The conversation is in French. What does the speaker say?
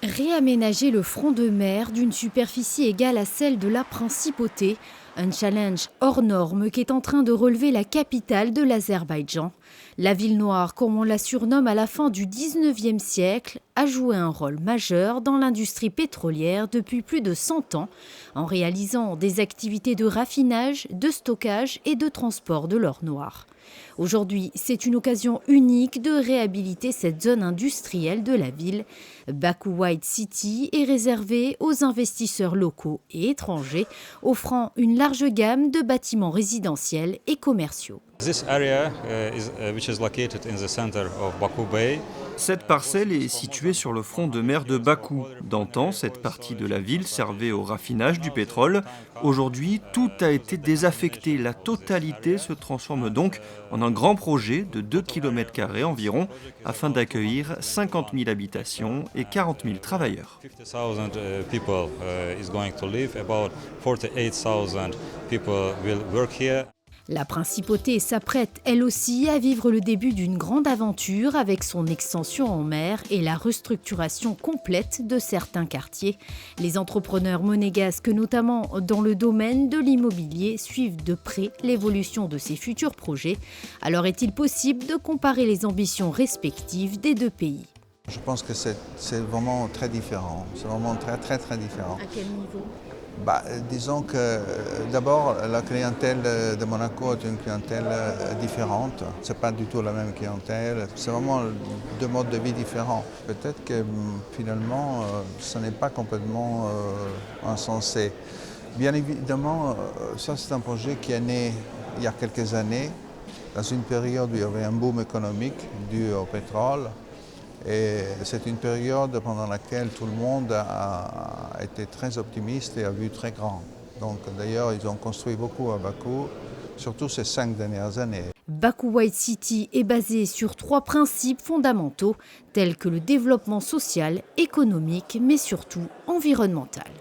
Réaménager le front de mer d'une superficie égale à celle de la principauté, un challenge hors norme qui est en train de relever la capitale de l'Azerbaïdjan. La ville noire, comme on la surnomme à la fin du 19e siècle, a joué un rôle majeur dans l'industrie pétrolière depuis plus de 100 ans, en réalisant des activités de raffinage, de stockage et de transport de l'or noir. Aujourd'hui, c'est une occasion unique de réhabiliter cette zone industrielle de la ville. Baku White City est réservée aux investisseurs locaux et étrangers, offrant une large gamme de bâtiments résidentiels et commerciaux. Cette parcelle est située sur le front de mer de Bakou. D'antan, cette partie de la ville servait au raffinage du pétrole. Aujourd'hui, tout a été désaffecté. La totalité se transforme donc en un grand projet de 2 km² environ afin d'accueillir 50 000 habitations et 40 000 travailleurs. 50,000 people is going to live. About 48,000 people will work here. La principauté s'apprête, elle aussi, à vivre le début d'une grande aventure avec son extension en mer et la restructuration complète de certains quartiers. Les entrepreneurs monégasques, notamment dans le domaine de l'immobilier, suivent de près l'évolution de ces futurs projets. Alors est-il possible de comparer les ambitions respectives des deux pays ? Je pense que c'est vraiment très différent. C'est vraiment très différent. À quel niveau ? Disons que d'abord, la clientèle de Monaco est une clientèle différente. Ce n'est pas du tout la même clientèle. C'est vraiment deux modes de vie différents. Peut-être que finalement, ce n'est pas complètement insensé. Bien évidemment, ça c'est un projet qui est né il y a quelques années, dans une période où il y avait un boom économique dû au pétrole. Et c'est une période pendant laquelle tout le monde a été très optimiste et a vu très grand. Donc d'ailleurs, ils ont construit beaucoup à Bakou, surtout ces 5 dernières années. Baku White City est basé sur 3 principes fondamentaux, tels que le développement social, économique, mais surtout environnemental.